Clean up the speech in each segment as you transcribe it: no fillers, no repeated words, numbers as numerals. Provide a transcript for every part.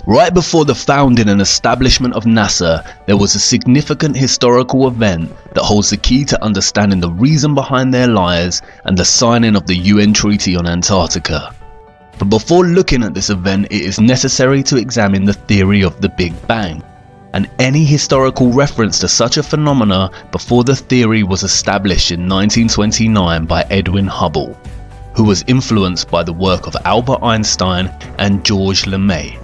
Right before the founding and establishment of NASA, there was a significant historical event that holds the key to understanding the reason behind their lies and the signing of the UN Treaty on Antarctica. But before looking at this event, it is necessary to examine the theory of the Big Bang, and any historical reference to such a phenomena before the theory was established in 1929 by Edwin Hubble, who was influenced by the work of Albert Einstein and Georges Lemay.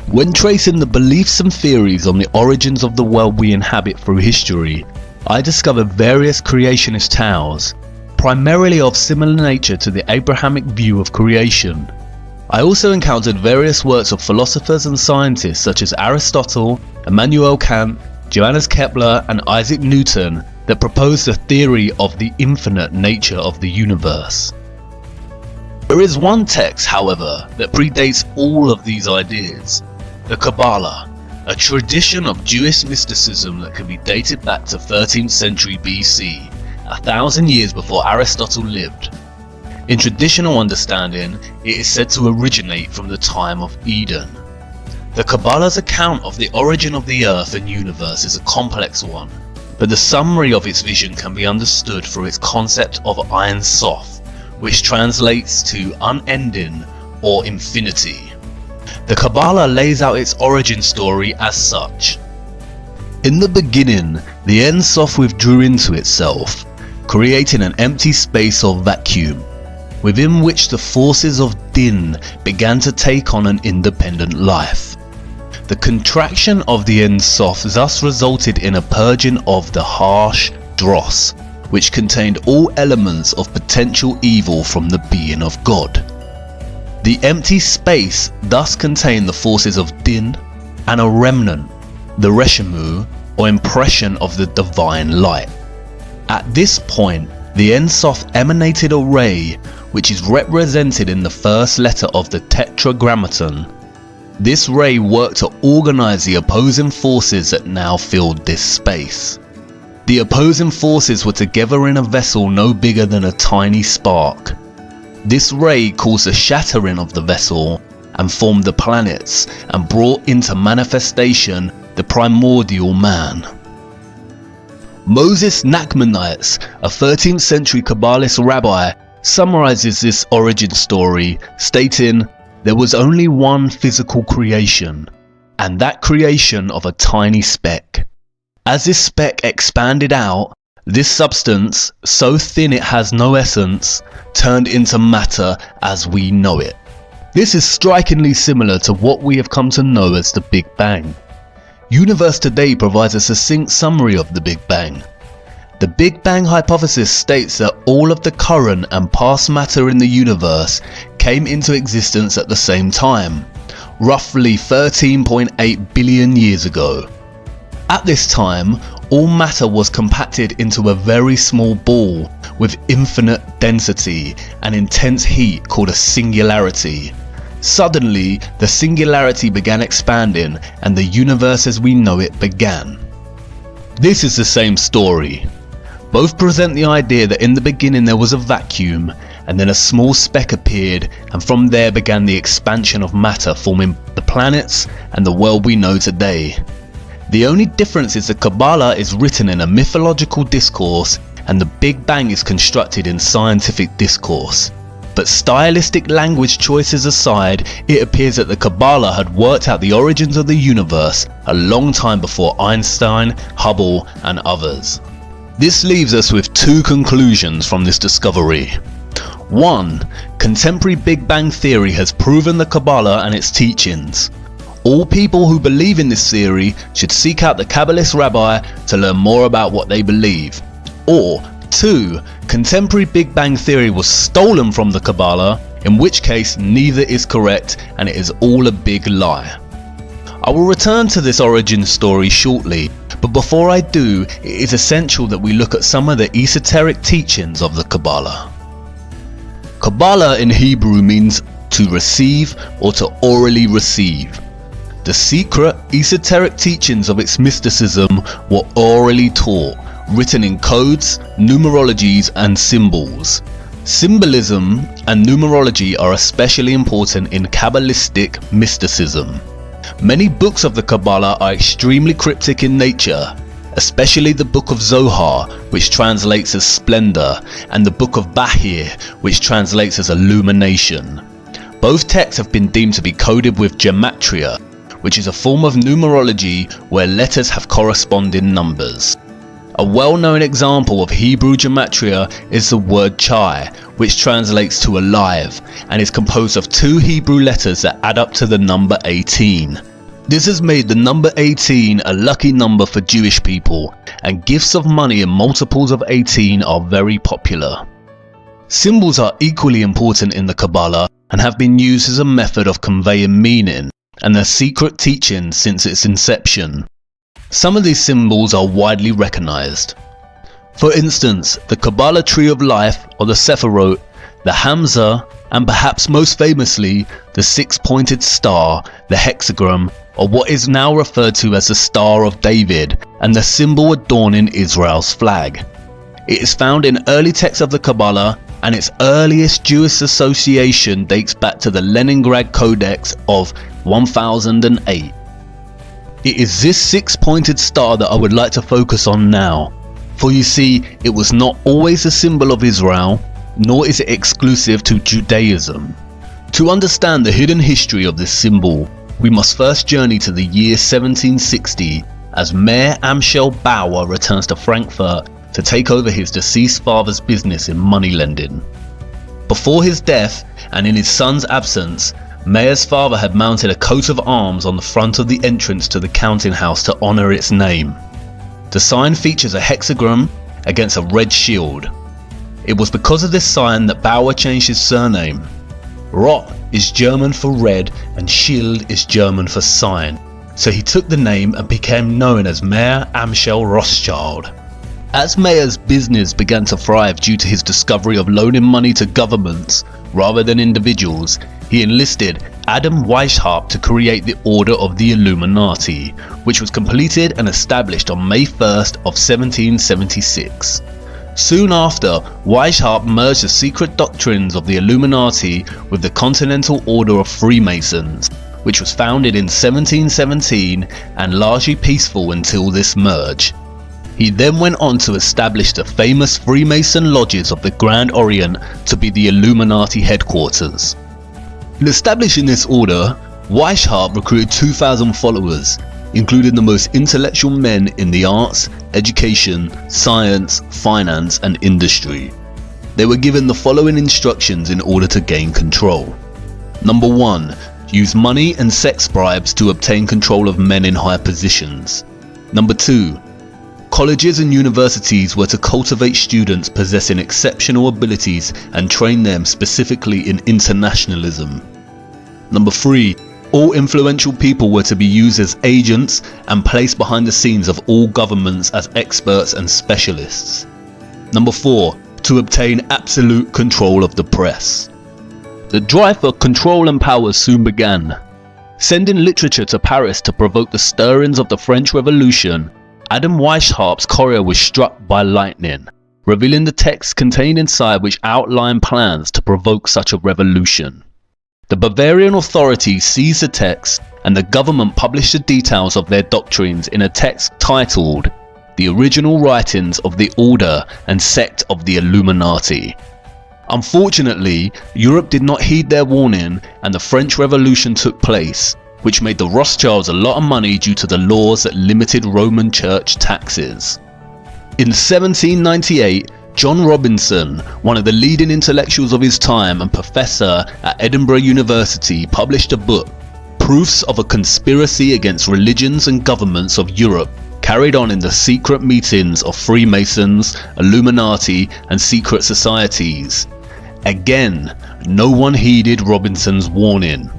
When tracing the beliefs and theories on the origins of the world we inhabit through history, I discovered various creationist tales, primarily of similar nature to the Abrahamic view of creation. I also encountered various works of philosophers and scientists such as Aristotle, Immanuel Kant, Johannes Kepler and Isaac Newton that proposed a theory of the infinite nature of the universe. There is one text, however, that predates all of these ideas: the Kabbalah, a tradition of Jewish mysticism that can be dated back to 13th century BC, 1,000 years before Aristotle lived. In traditional understanding, it is said to originate from the time of Eden. The Kabbalah's account of the origin of the earth and universe is a complex one, but the summary of its vision can be understood through its concept of Ein Sof, which translates to unending or infinity. The Kabbalah lays out its origin story as such. In the beginning, the Ein Sof withdrew into itself, creating an empty space or vacuum, within which the forces of Din began to take on an independent life. The contraction of the Ein Sof thus resulted in a purging of the harsh Dross, which contained all elements of potential evil from the being of God. The empty space thus contained the forces of Din and a remnant, the Reshimu, or impression of the divine light. At this point, the Ein Sof emanated a ray, which is represented in the first letter of the Tetragrammaton. This ray worked to organize the opposing forces that now filled this space. The opposing forces were together in a vessel no bigger than a tiny spark. This ray caused the shattering of the vessel and formed the planets and brought into manifestation the primordial man. Moses Nachmanides, a 13th century Kabbalist rabbi, summarizes this origin story, stating, "There was only one physical creation, and that creation of a tiny speck. As this speck expanded out, this substance, so thin it has no essence, turned into matter as we know it." This is strikingly similar to what we have come to know as the Big Bang. Universe Today provides a succinct summary of the Big Bang. The Big Bang hypothesis states that all of the current and past matter in the universe came into existence at the same time, roughly 13.8 billion years ago. At this time, all matter was compacted into a very small ball with infinite density and intense heat called a singularity. Suddenly, the singularity began expanding and the universe as we know it began. This is the same story. Both present the idea that in the beginning there was a vacuum, and then a small speck appeared, and from there began the expansion of matter, forming the planets and the world we know today. The only difference is the Kabbalah is written in a mythological discourse, and the Big Bang is constructed in scientific discourse. But stylistic language choices aside, it appears that the Kabbalah had worked out the origins of the universe a long time before Einstein, Hubble and others. This leaves us with two conclusions from this discovery. 1. Contemporary Big Bang theory has proven the Kabbalah and its teachings. All people who believe in this theory should seek out the Kabbalist rabbi to learn more about what they believe. Or 2. Contemporary Big Bang theory was stolen from the Kabbalah, in which case neither is correct and it is all a big lie. I will return to this origin story shortly, but before I do, it is essential that we look at some of the esoteric teachings of the Kabbalah. Kabbalah in Hebrew means to receive or to orally receive. The secret, esoteric teachings of its mysticism were orally taught, written in codes, numerologies and symbols. Symbolism and numerology are especially important in Kabbalistic mysticism. Many books of the Kabbalah are extremely cryptic in nature, especially the Book of Zohar, which translates as splendor, and the Book of Bahir, which translates as illumination. Both texts have been deemed to be coded with gematria, which is a form of numerology where letters have corresponding numbers. A well-known example of Hebrew gematria is the word chai, which translates to alive, and is composed of 2 Hebrew letters that add up to the number 18. This has made the number 18 a lucky number for Jewish people, and gifts of money in multiples of 18 are very popular. Symbols are equally important in the Kabbalah and have been used as a method of conveying meaning and their secret teachings since its inception. Some of these symbols are widely recognized. For instance, the Kabbalah Tree of Life, or the Sephirot, the Hamza, and perhaps most famously, the 6-pointed star, the hexagram, or what is now referred to as the Star of David, and the symbol adorning Israel's flag. It is found in early texts of the Kabbalah, and its earliest Jewish association dates back to the Leningrad Codex of 1008. It is this 6-pointed star that I would like to focus on now, for you see, it was not always a symbol of Israel, nor is it exclusive to Judaism. To understand the hidden history of this symbol, we must first journey to the year 1760 as Mayor Amschel Bauer returns to Frankfurt to take over his deceased father's business in moneylending. Before his death and in his son's absence, Mayer's father had mounted a coat of arms on the front of the entrance to the counting house to honour its name. The sign features a hexagram against a red shield. It was because of this sign that Bauer changed his surname. Rot is German for red and Schild is German for sign, so he took the name and became known as Mayer Amschel Rothschild. As Mayer's business began to thrive due to his discovery of loaning money to governments rather than individuals, he enlisted Adam Weishaupt to create the Order of the Illuminati, which was completed and established on May 1st of 1776. Soon after, Weishaupt merged the secret doctrines of the Illuminati with the Continental Order of Freemasons, which was founded in 1717 and largely peaceful until this merge. He then went on to establish the famous Freemason lodges of the Grand Orient to be the Illuminati headquarters. In establishing this order, Weishaupt recruited 2,000 followers, including the most intellectual men in the arts, education, science, finance and industry. They were given the following instructions in order to gain control. Number 1. Use money and sex bribes to obtain control of men in high positions. Number 2. Colleges and universities were to cultivate students possessing exceptional abilities and train them specifically in internationalism. Number 3. All influential people were to be used as agents and placed behind the scenes of all governments as experts and specialists. Number 4. To obtain absolute control of the press. The drive for control and power soon began. Sending literature to Paris to provoke the stirrings of the French Revolution, Adam Weishaupt's courier was struck by lightning, revealing the text contained inside which outlined plans to provoke such a revolution. The Bavarian authorities seized the text and the government published the details of their doctrines in a text titled The Original Writings of the Order and Sect of the Illuminati. Unfortunately, Europe did not heed their warning and the French Revolution took place, which made the Rothschilds a lot of money due to the laws that limited Roman Church taxes. In 1798, John Robinson, one of the leading intellectuals of his time and professor at Edinburgh University, published a book, Proofs of a Conspiracy Against Religions and Governments of Europe, carried on in the secret meetings of Freemasons, Illuminati and secret societies. Again, no one heeded Robinson's warning.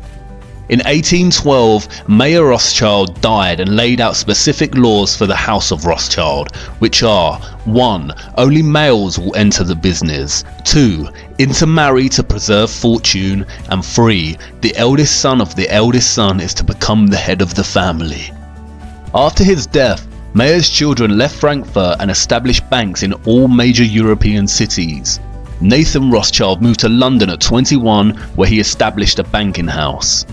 In 1812, Mayer Rothschild died and laid out specific laws for the House of Rothschild, which are 1. Only males will enter the business, 2. Intermarry to preserve fortune, and 3. The eldest son of the eldest son is to become the head of the family. After his death, Mayer's children left Frankfurt and established banks in all major European cities. Nathan Rothschild moved to London at 21, where he established a banking house.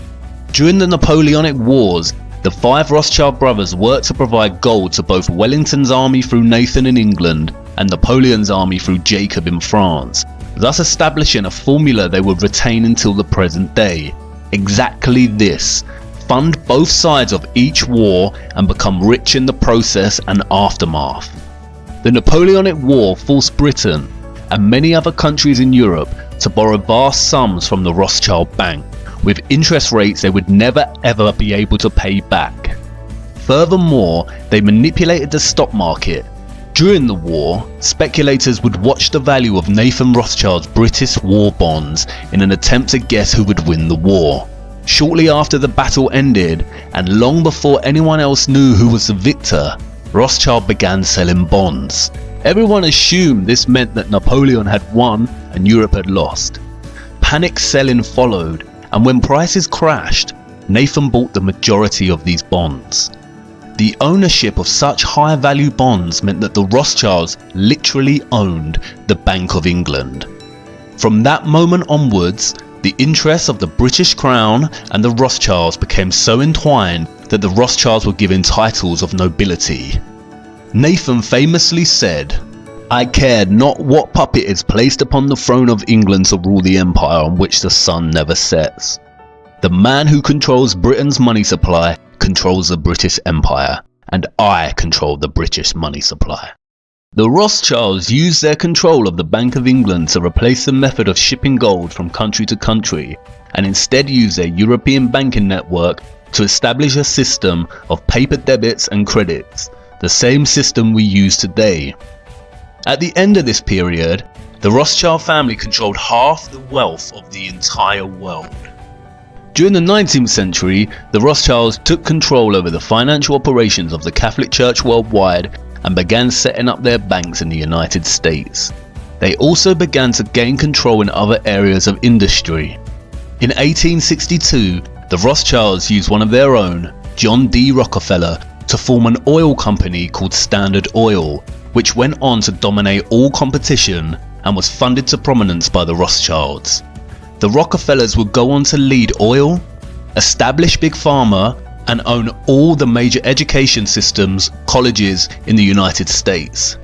During the Napoleonic Wars, the 5 Rothschild brothers worked to provide gold to both Wellington's army through Nathan in England and Napoleon's army through Jacob in France, thus establishing a formula they would retain until the present day. Exactly this: fund both sides of each war and become rich in the process and aftermath. The Napoleonic War forced Britain and many other countries in Europe to borrow vast sums from the Rothschild Bank, with interest rates they would never ever be able to pay back. Furthermore, they manipulated the stock market. During the war, speculators would watch the value of Nathan Rothschild's British war bonds in an attempt to guess who would win the war. Shortly after the battle ended, and long before anyone else knew who was the victor, Rothschild began selling bonds. Everyone assumed this meant that Napoleon had won and Europe had lost. Panic selling followed, and when prices crashed, Nathan bought the majority of these bonds. The ownership of such high value bonds meant that the Rothschilds literally owned the Bank of England. From that moment onwards, the interests of the British Crown and the Rothschilds became so entwined that the Rothschilds were given titles of nobility. Nathan famously said, "I cared not what puppet is placed upon the throne of England to rule the empire on which the sun never sets. The man who controls Britain's money supply controls the British Empire, and I control the British money supply." The Rothschilds used their control of the Bank of England to replace the method of shipping gold from country to country, and instead used their European banking network to establish a system of paper debits and credits, the same system we use today. At the end of this period, the Rothschild family controlled half the wealth of the entire world. During the 19th century, the Rothschilds took control over the financial operations of the Catholic Church worldwide and began setting up their banks in the United States. They also began to gain control in other areas of industry. In 1862, the Rothschilds used one of their own, John D. Rockefeller, to form an oil company called Standard Oil, which went on to dominate all competition and was funded to prominence by the Rothschilds. The Rockefellers would go on to lead oil, establish Big Pharma, and own all the major education systems, colleges in the United States.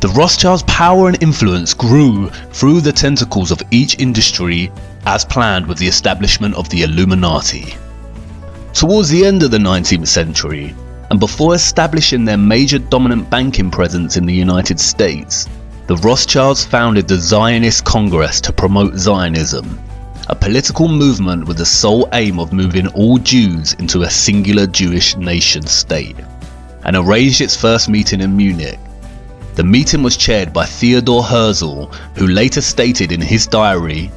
The Rothschilds' power and influence grew through the tentacles of each industry as planned with the establishment of the Illuminati. Towards the end of the 19th century, and before establishing their major dominant banking presence in the United States, the Rothschilds founded the Zionist Congress to promote Zionism, a political movement with the sole aim of moving all Jews into a singular Jewish nation state, and arranged its first meeting in Munich. The meeting was chaired by Theodor Herzl, who later stated in his diary,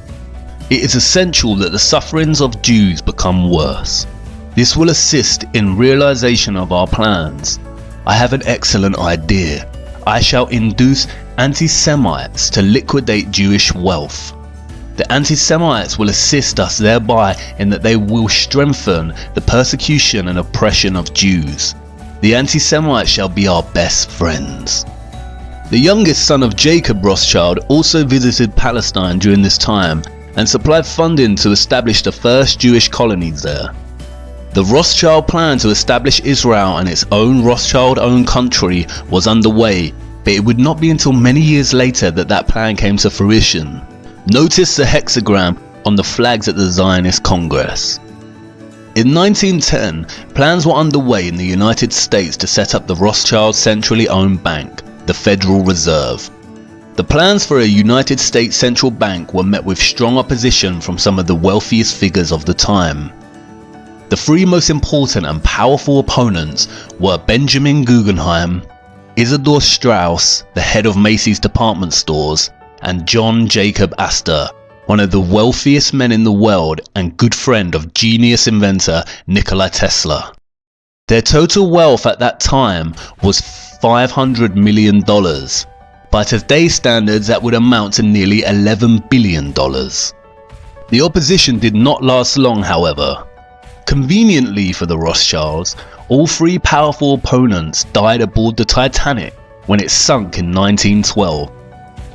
"It is essential that the sufferings of Jews become worse. This will assist in realization of our plans. I have an excellent idea. I shall induce anti-Semites to liquidate Jewish wealth. The anti-Semites will assist us thereby in that they will strengthen the persecution and oppression of Jews. The anti-Semites shall be our best friends." The youngest son of Jacob Rothschild also visited Palestine during this time and supplied funding to establish the first Jewish colonies there. The Rothschild plan to establish Israel and its own Rothschild-owned country was underway, but it would not be until many years later that that plan came to fruition. Notice the hexagram on the flags at the Zionist Congress. In 1910, plans were underway in the United States to set up the Rothschild centrally owned bank, the Federal Reserve. The plans for a United States central bank were met with strong opposition from some of the wealthiest figures of the time. The 3 most important and powerful opponents were Benjamin Guggenheim, Isidor Straus, the head of Macy's department stores, and John Jacob Astor, one of the wealthiest men in the world and good friend of genius inventor Nikola Tesla. Their total wealth at that time was $500 million. By today's standards, that would amount to nearly $11 billion. The opposition did not last long, however. Conveniently for the Rothschilds, all 3 powerful opponents died aboard the Titanic when it sunk in 1912.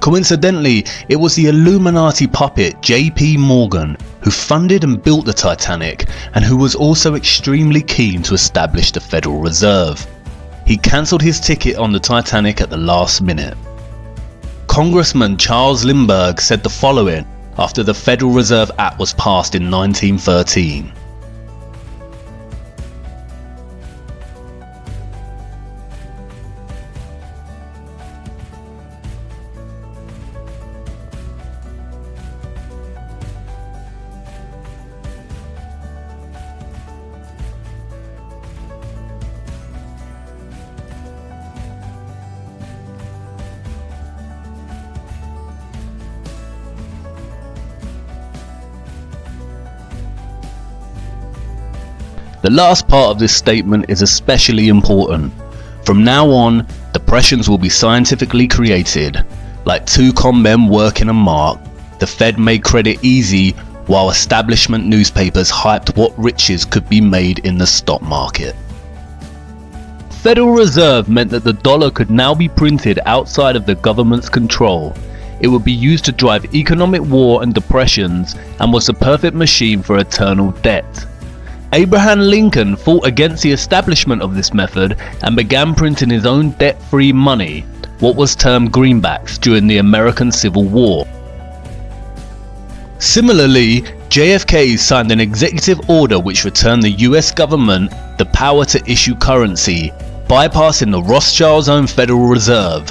Coincidentally, it was the Illuminati puppet J.P. Morgan who funded and built the Titanic, and who was also extremely keen to establish the Federal Reserve. He cancelled his ticket on the Titanic at the last minute. Congressman Charles Lindbergh said the following after the Federal Reserve Act was passed in 1913. The last part of this statement is especially important. From now on, depressions will be scientifically created. Like two con men working a mark, the Fed made credit easy while establishment newspapers hyped what riches could be made in the stock market. Federal Reserve meant that the dollar could now be printed outside of the government's control. It would be used to drive economic war and depressions, and was the perfect machine for eternal debt. Abraham Lincoln fought against the establishment of this method and began printing his own debt-free money, what was termed greenbacks, during the American Civil War. Similarly, JFK signed an executive order which returned the US government the power to issue currency, bypassing the Rothschilds' Federal Reserve.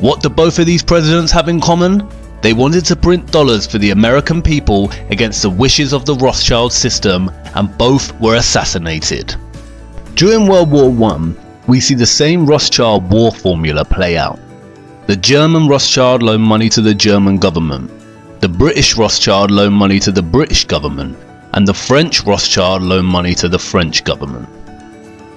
What do both of these presidents have in common? They wanted to print dollars for the American people against the wishes of the Rothschild system, and both were assassinated. During World War I, we see the same Rothschild war formula play out. The German Rothschild loaned money to the German government, the British Rothschild loaned money to the British government, and the French Rothschild loaned money to the French government.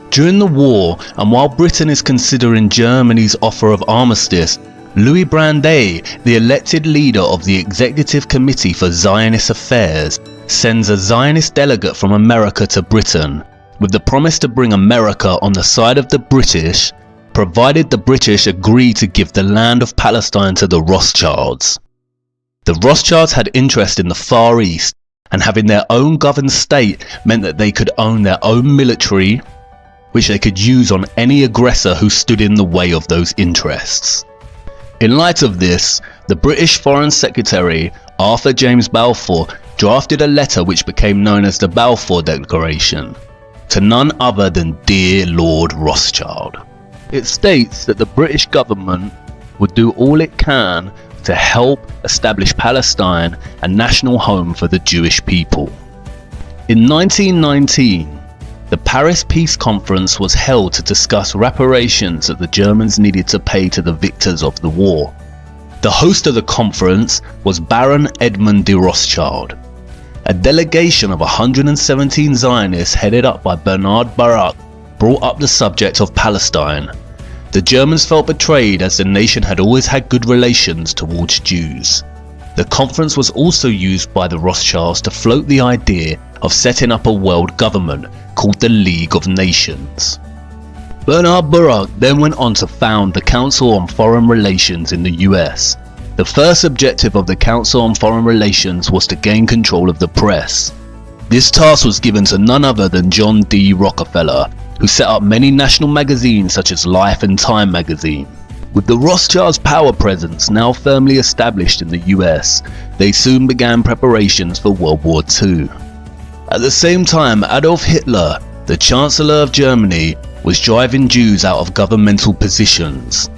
During the war, and while Britain is considering Germany's offer of armistice, Louis Brandeis, the elected leader of the Executive Committee for Zionist Affairs, sends a Zionist delegate from America to Britain, with the promise to bring America on the side of the British, provided the British agree to give the land of Palestine to the Rothschilds. The Rothschilds had interest in the Far East, and having their own governed state meant that they could own their own military, which they could use on any aggressor who stood in the way of those interests. In light of this, the British Foreign Secretary, Arthur James Balfour, drafted a letter which became known as the Balfour Declaration, to none other than dear Lord Rothschild. It states that the British government would do all it can to help establish Palestine a national home for the Jewish people. In 1919, the Paris Peace Conference was held to discuss reparations that the Germans needed to pay to the victors of the war. The host of the conference was Baron Edmund de Rothschild. A delegation of 117 Zionists headed up by Bernard Baruch brought up the subject of Palestine. The Germans felt betrayed as the nation had always had good relations towards Jews. The conference was also used by the Rothschilds to float the idea of setting up a world government called the League of Nations. Bernard Baruch then went on to found the Council on Foreign Relations in the US. The first objective of the Council on Foreign Relations was to gain control of the press. This task was given to none other than John D. Rockefeller, who set up many national magazines such as Life and Time magazine. With the Rothschilds' power presence now firmly established in the US, they soon began preparations for World War II. At the same time, Adolf Hitler, the Chancellor of Germany, was driving Jews out of governmental positions.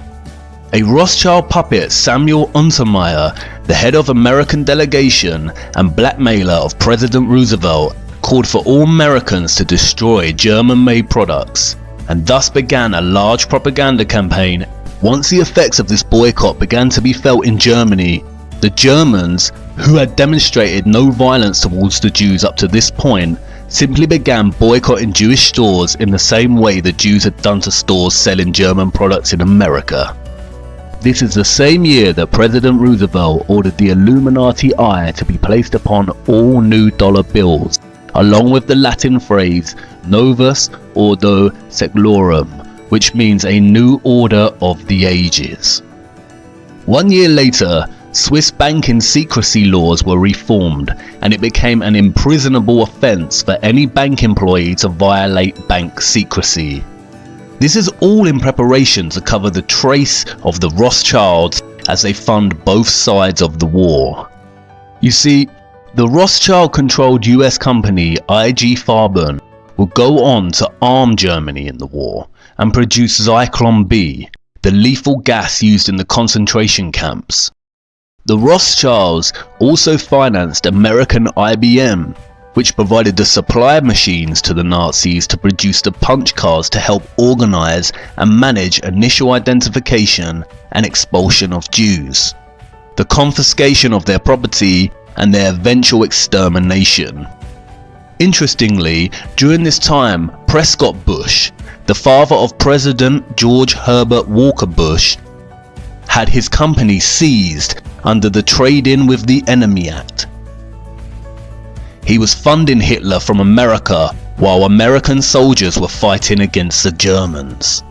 A Rothschild puppet, Samuel Untermyer, the head of American delegation and blackmailer of President Roosevelt, called for all Americans to destroy German-made products, and thus began a large propaganda campaign. Once the effects of this boycott began to be felt in Germany, the Germans, who had demonstrated no violence towards the Jews up to this point, simply began boycotting Jewish stores in the same way the Jews had done to stores selling German products in America. This is the same year that President Roosevelt ordered the Illuminati eye to be placed upon all new dollar bills, along with the Latin phrase Novus Ordo Seclorum, which means a new order of the ages. 1 year later, Swiss banking secrecy laws were reformed, and it became an imprisonable offence for any bank employee to violate bank secrecy. This is all in preparation to cover the trace of the Rothschilds as they fund both sides of the war. You see, the Rothschild-controlled US company IG Farben would go on to arm Germany in the war and produce Zyklon B, the lethal gas used in the concentration camps. The Rothschilds also financed American IBM, which provided the supply machines to the Nazis to produce the punch cards to help organize and manage initial identification and expulsion of Jews, the confiscation of their property, and their eventual extermination. Interestingly, during this time, Prescott Bush, the father of President George Herbert Walker Bush, had his company seized under the Trade-in with the Enemy Act. He was funding Hitler from America while American soldiers were fighting against the Germans.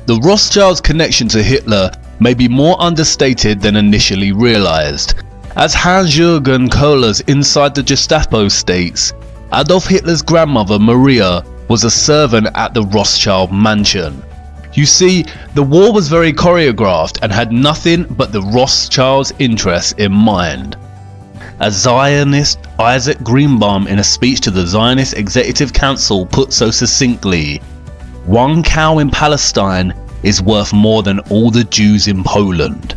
The Rothschilds' connection to Hitler may be more understated than initially realized. As Hans-Jürgen Kohler's Inside the Gestapo states, Adolf Hitler's grandmother Maria was a servant at the Rothschild mansion. You see, the war was very choreographed and had nothing but the Rothschilds' interests in mind. As Zionist Isaac Greenbaum in a speech to the Zionist Executive Council put so succinctly, "One cow in Palestine is worth more than all the Jews in Poland."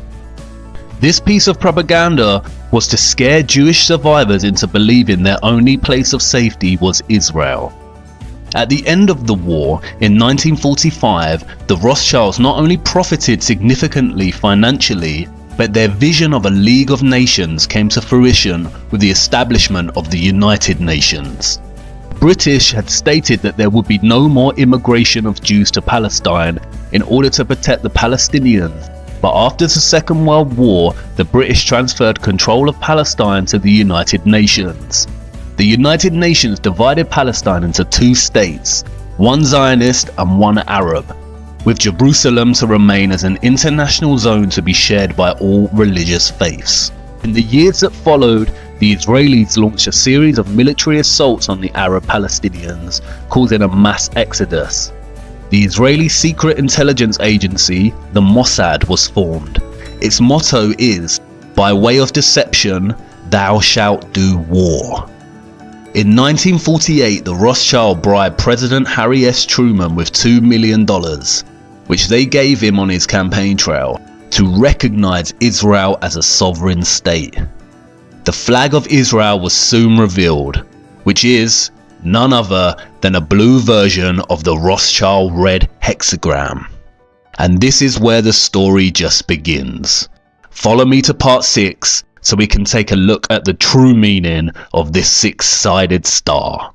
This piece of propaganda was to scare Jewish survivors into believing their only place of safety was Israel. At the end of the war, in 1945, the Rothschilds not only profited significantly financially, but their vision of a League of Nations came to fruition with the establishment of the United Nations. British had stated that there would be no more immigration of Jews to Palestine in order to protect the Palestinians, but after the Second World War, the British transferred control of Palestine to the United Nations. The United Nations divided Palestine into two states, one Zionist and one Arab, with Jerusalem to remain as an international zone to be shared by all religious faiths. In the years that followed, the Israelis launched a series of military assaults on the Arab Palestinians, causing a mass exodus. The Israeli secret intelligence agency, the Mossad, was formed. Its motto is, "By way of deception, thou shalt do war." In 1948, the Rothschild bribed President Harry S. Truman with $2 million, which they gave him on his campaign trail, to recognize Israel as a sovereign state. The flag of Israel was soon revealed, which is none other than a blue version of the Rothschild red hexagram. And this is where the story just begins. Follow me to part 6 so we can take a look at the true meaning of this 6-sided star.